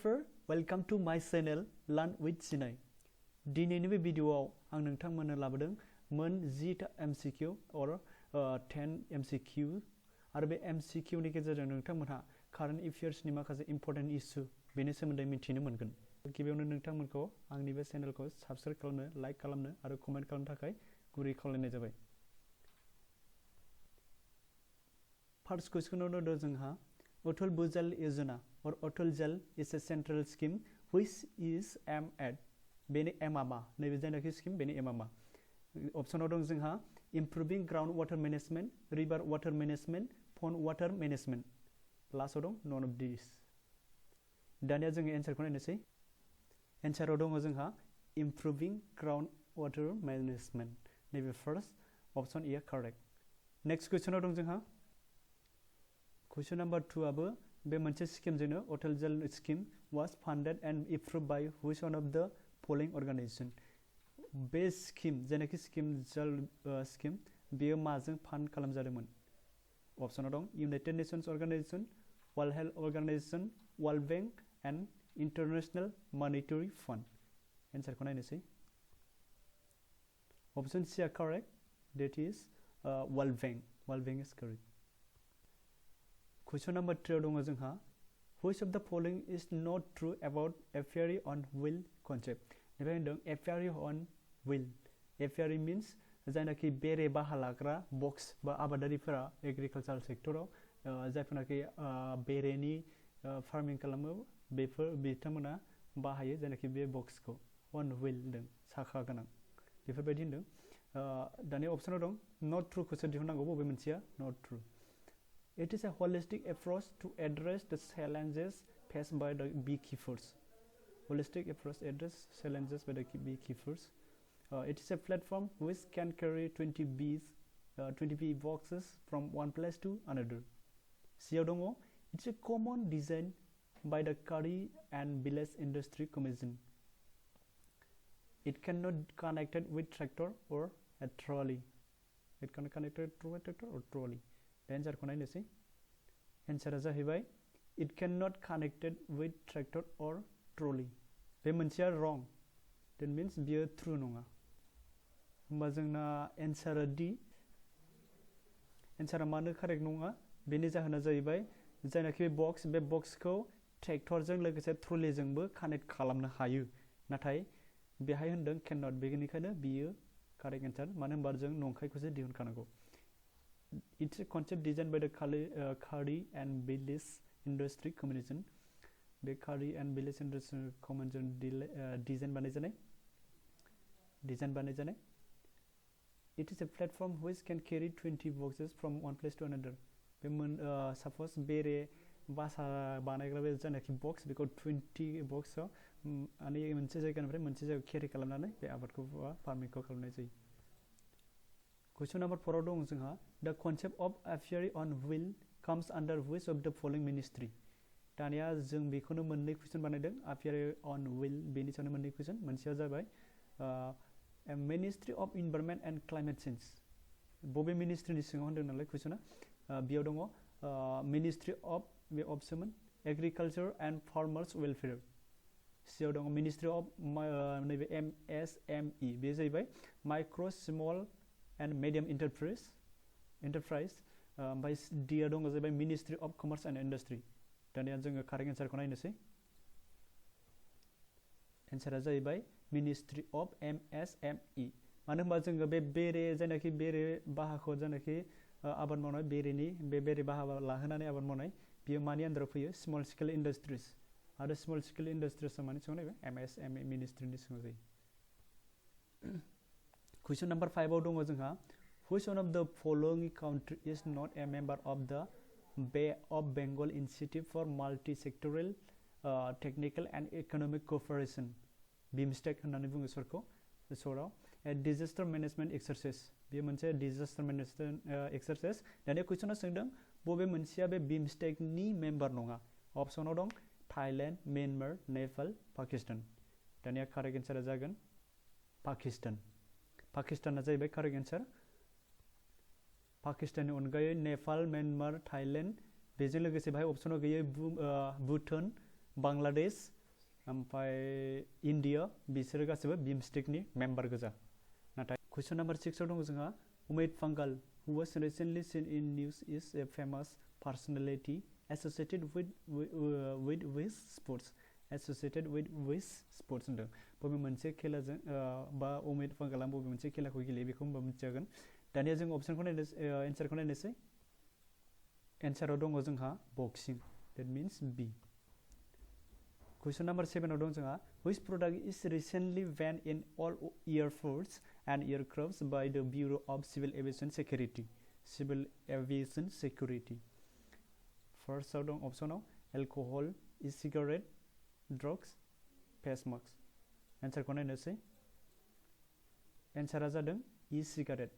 photographer, welcome to my channel Learn with Sinai. दिनैनि बे भिडियोआव आं नोंथांमोननो लाबोदों मोन 10 MCQ or 10 MCQ आरो बे MCQ नि गेजेरजों नोंथांमोनहा current affairs नि माखासे important issue बेनि सोमोन्दै मिथिनो मोनगोन। गिबियावनो नोंथांमोनखौ आंनि बे चेनेलखौ साबस्क्राइब खालामनो, लाइक खालामनो आरो कमेन्ट खालामनो थाखाय गुरै खावलायनाय जाबाय। First question दं जोंहा Atal Bhujal Yojana or Atal Jal is a central scheme which is aimed at बेनि एमा मा नैबे जायनाखि स्किम बेनि एमा मा अपसनाव दं जोंहा Improving Groundwater Management, River Water Management, Pond Water Management लास्टआव दं none of these। दानिया जोङो एन्सारखौ नायनोसै। एन्साराव दङ जोंहा Improving Groundwater Management नैबे first option A correct. Next कुइसनाव दं जोंहा Question number 2 आबो बे मोनसे स्किमजोंनो Atal Jal scheme was funded and approved by which one of the following organization? बे स्किम जेनाखि स्किम जल स्किम बेयो माजों फान्ड खालामजादोंमोन? अपसनाव दं United Nations Organization, World Health Organization, World Bank and International Monetary Fund। एन्सारखौ नायनोसै। Option C are correct, that is World Bank. World Bank is correct। Question number 3 दङ जोंहा Which of the following is not true about Apiary on wheel concept? नैबे होनदों Apiary on wheel। Apiary means जायनाखि बेरे बाहा लाग्रा box बा आबादारिफोरा एग्रिकालचार सेक्टराव जायफोरनाखि बेरेनि फार्मिं खालामो बेफोर बिथांमोना बाहायो जायनाखि बे बक्सखौ on wheel होनदों साखा गोनां बेफोरबायदि होनदों। दानि अपसनाव दं not true खौसो दिहुननांगौ बबे मोनसेया not true। It is a holistic approach to address the challenges faced by the beekeepers. Holistic approach address challenges by the beekeepers. It is a platform which can carry 20 bee boxes from one place to another. It's a common design by the Khadi and village industry commission. It cannot connected with tractor or a trolley. It can connected to a tractor or trolley. एन्सारखौ नायनोसै। एन्सारा जाहैबाय It cannot connected with tractor or trolley। बे मोनसेया wrong, that means बियो true नङा। होमबा जोंना एन्सारा D। एन्सारा मानो correct नङा बेनि जाहोना जाहैबाय जायनाखि बक्स बे बक्सखौ ट्रेक्टरजों लोगोसे ट्रलिजोंबो कानेक्ट खालामनो हायो नाथाय बेहाय होनदों cannot बेनिखायनो बियो कारेक्ट एन्सार मानो होनबा जों नंखायखौसो दिहुनखानांगौ। It's a concept designed by the Khadi and village industry commission. The Khadi and village industry commission design बानायजानाय। It is a platform which can carry 20 boxes from one place to another. बे suppose बेरे बासा बानायग्रा बे जायनाखि box बेखौ 20 बक्सआव मोनसे जायगानिफ्राय मोनसे जायगायाव केरि खालामनानै बे आबादखौ फार्मिंखौ खालामनाय जायो। Question number 4 दं जोंहा The concept of apiary on wheel comes under which of the following ministry? दानिया जों बेखौनो मोननै क्वेश्चन बानायदों apiary on wheel बेनि सायावनो मोननै क्वेश्चन मोनसेया जाबाय Ministry of Environment and Climate Change। बबे मिनिस्ट्रिनि सिङाव होनदों नालाय क्वेश्चना बेयाव दङ Ministry of बे अपसनमोन Agriculture and Farmers Welfare। सियाव दङ Ministry of नैबे MSME बे जाहैबाय Micro Small and Medium Enterprise ओमफ्राय डिया दङ जाहैबाय Ministry of Commerce and Industry। दानिया जोङो कारेक्ट एन्सारखौ नायनोसै। एन्सारा जाहैबाय Ministry of MSME। मानो होनबा जोङो बे बेरे जायनाखि बेरे बाहाखौ जायनाखि आबाद मावनाय बेरेनि बे बेरे बाहा लाहोनानै आबाद मावनाय बियो मानि आन्दाराव फैयो स्मल स्केल इन्डास्ट्रिज आरो स्मल स्केल इन्डास्ट्रिजआ मानि सिङाव नायबाय MSME मिनिस्ट्रिनि सिङाव जायो। Question number 5 आव दङ जोंहा Which one of the following country is not a member of the Bay of Bengal Initiative for Multi-sectoral Technical and Economic Cooperation? BIMSTEC होननानै बुङो सरखौ a disaster management exercise। बेयो मोनसे disaster management exercise। दानिया कुइसना सोंदों बबे मोनसेया बे BIMSTEC नि मेम्बार नङा? अपसनाव दं Thailand, Myanmar, Nepal, Pakistan। दानिया कारेक्ट एन्सारा जागोन पाकिस्तान। पाकिस्ताना जाहैबाय कारेक्ट एन्सार। पाकिस्ताननि अनगायै नेपाल, म्यानमार, थाइलेन्ड बेजों लोगोसे बाहाय अपसनाव गैयै भुटान बांग्लादेश ओमफ्राय इन्डिया बिसोरो गासैबो BIMSTEC नि मेम्बार गोजा नाथाय क्वेश्चन नम्बर 6 आव दङ जोंहा Amit Panghal who was recently seen in news is a famous personality associated with sports होनदों बबे मोनसे खेलाजों बा Amit Panghala बबे मोनसे खेलाखौ गेलेयो बेखौ होनबा मिथिजागोन दानिया जों अपसनखौ नायनोसै एन्सारखौ नायनोसै एन्साराव दङ जोंहा बक्सिं that means B Question number 7 आव दं जोंहा which product is recently banned in all airports and aircrafts by the Bureau of Civil Aviation Security First आव दं अपसनाव alcohol e-Cigarate drugs face mask एन्सारखौ नायनोसै एन्सारा जादों e-Cigarate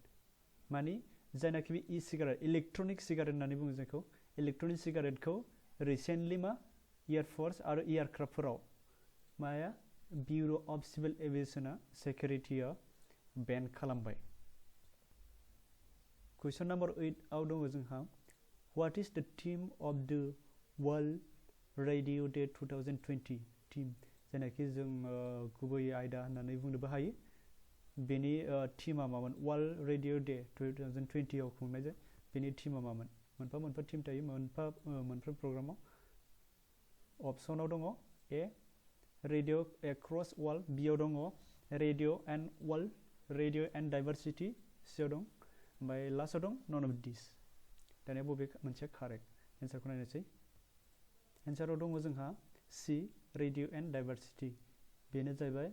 माने जायनाखि e-Cigarate इलेक्ट्रनिक सिगारेट होननानै बुङो जायखौ इलेक्ट्रनिक सिगारेटखौ रिसेन्टलि मा एयारफोर्स आरो एयारक्राफ्टफोराव माया ब्यूरो अफ सिविल एविएशना सिकिउरिटिया बेन खालामबाय क्वेश्चन नम्बर 8 आव दङ जोंहा व्हाट इज द थीम अफ द वर्ल्ड रेडियो डे 2020 थीम जायनाखि जों गुबै आयदा होननानै बुंनोबो हायो बेनि थीमा मामोन वर्ल्ड रेडियो डे 2020 आव खुंनाय जाय बेनि थीमा मामोन मोनफा मोनफा थीम थायो मोनफ्रोम प्रग्रामाव अपसनाव दङ A radio across world B आव दङ radio and world radio and diversity C आव दं ओमफ्राय लास्टआव दं नन अफ दिस दानिया बबे मोनसेया कारेक्ट एन्सारखौ नायनोसै एन्साराव दङ जोंहा सि रेडियो एन्ड डाइभारसिटी बेनो जाहैबाय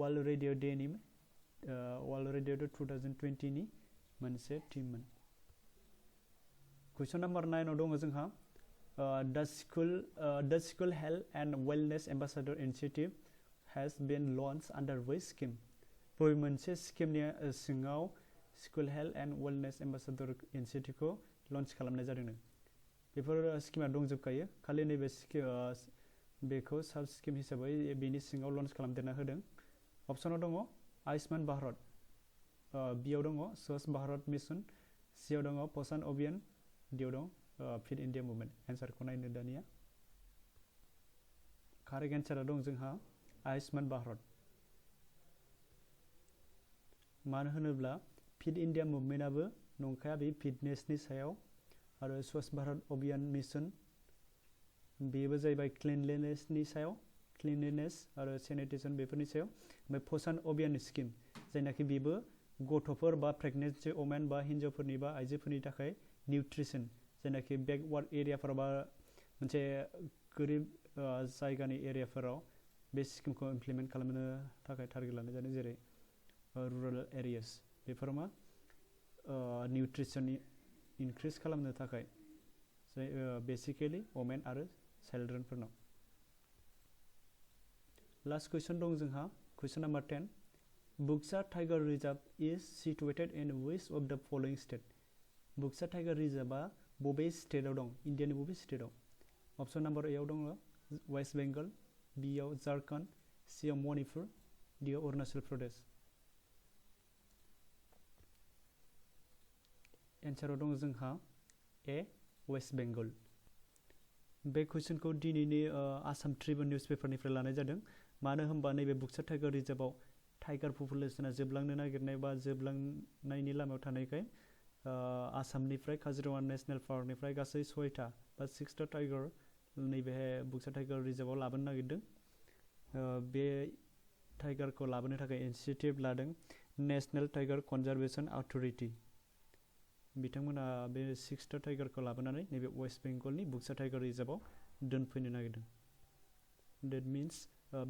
वर्ल्ड रेडियो डे नि वर्ल्ड रेडियो डे 2020 नि मोनसे थीममोन क्वेश्चन नम्बर 9 आव दङ जोंहा the school health and wellness ambassador initiative has been launched under which scheme बबे मोनसे स्किमनि सिङाव school health and wellness ambassador इनिशिएटिभखौ लन्च खालामनाय जादोंनो बेफोर स्किमा दंजोबखायो खालि नैबे बेखौ साब स्किम हिसाबै बेनि सिङाव लन्च खालामदेरना होदों अपसनाव दङ आयुष्मान भारत बियाव दङ स्वच्छ भारत मिशन सियाव दङ पोषण अभियान दियाव दं फिट इन्डिया मुभमेन्ट एन्सारखौ नायनो दानिया कारेक्ट एन्सारा दं जोंहा आयुष्मान भारत मानो होनोब्ला फिट इन्डिया मुभमेन्टआबो नंखाया बे फिटनेसनि सायाव आरो स्वच्छ भारत अभियान मिशन बेबो जाहैबाय क्लिनलिनेसनि सायाव क्लिनलिनेस आरो सेनिटेसन बेफोरनि सायाव ओमफ्राय पोषण अभियान स्किम जायनाखि बेबो गथ'फोर बा प्रेगनेन्सि वमेन बा हिन्जावफोरनि बा आइजोफोरनि थाखाय निउट्रिसन जायनाखि बेकवार्ड एरियाफोराव बा मोनसे गोरिब जायगानि एरियाफोराव बे स्किमखौ इमप्लिमेन्ट खालामनो थाखाय टारगेट लानाय जादों जेरै रुराल एरियास बेफोराव मा निउट्रिसन इनक्रिज खालामनो थाखाय बेसिकेलि वमेन आरो चिल्ड्रेनफोरनाव लास्ट क्वेश्चन दं जोंहा question number 10 Buxa Tiger Reserve is situated in which of the following state Buxa Tiger रिजर्वआ बबे स्टेटआव दं इन्डियानि बबे स्टेटआव अपसन नम्बर ए आव दङ वेस्ट बेंगल बि आव झारखन्ड सि आव मणिपुर डि आव अरुणाचल प्रदेश एन्साराव दङ जोंहा ए वेस्ट बेंगल बे कुइसनखौ दिनैनि आसाम ट्रिब्युन निउस पेपारनिफ्राय लानाय जादों मानो होनबा नैबे बुक्सा टाइगर रिजर्वआव टाइगार पपुलेसना जोबलांनो नागिरनाय बा जोबलांनायनि लामायाव थानायखाय आसामनिफ्राय काजिरङा नेशनेल पार्कनिफ्राय गासै 6टा बा 6टा टाइगार नैबे बुक्सा टाइगार रिजर्वआव लाबोनो नागिरदों बे टाइगारखौ लाबोनो थाखाय इनिशिएटिभ लादों नेशनेल टाइगार कनजारभेशन अथॉरिटी बिथांमोना बे 6टा टाइगारखौ लाबोनानै नैबे वेस्ट बेंगलनि बुक्सा टाइगार रिजर्वआव दोनफैनो नागिरदों डेट मिन्स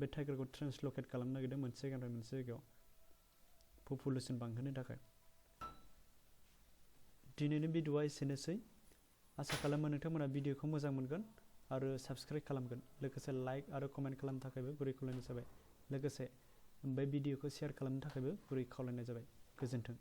बे टाइगारखौ ट्रान्सलकेट खालामनो नागिरदों मोनसे जायगानिफ्राय मोनसे जायगायाव पपुलेसन बांहोनो थाखाय दिनैनि भिडिअआ एसेनोसै आसा खालामो नोंथांमोना भिडिअखौ मोजां मोनगोन आरो साबस्क्राइब खालामगोन लोगोसे लाइक आरो कमेन्ट खालामनो थाखायबो गुरै खावलायनाय जाबाय लोगोसे बे भिडिअखौ शेयार खालामनो थाखायबो गुरै खावलायनाय जाबाय गोजोन्थों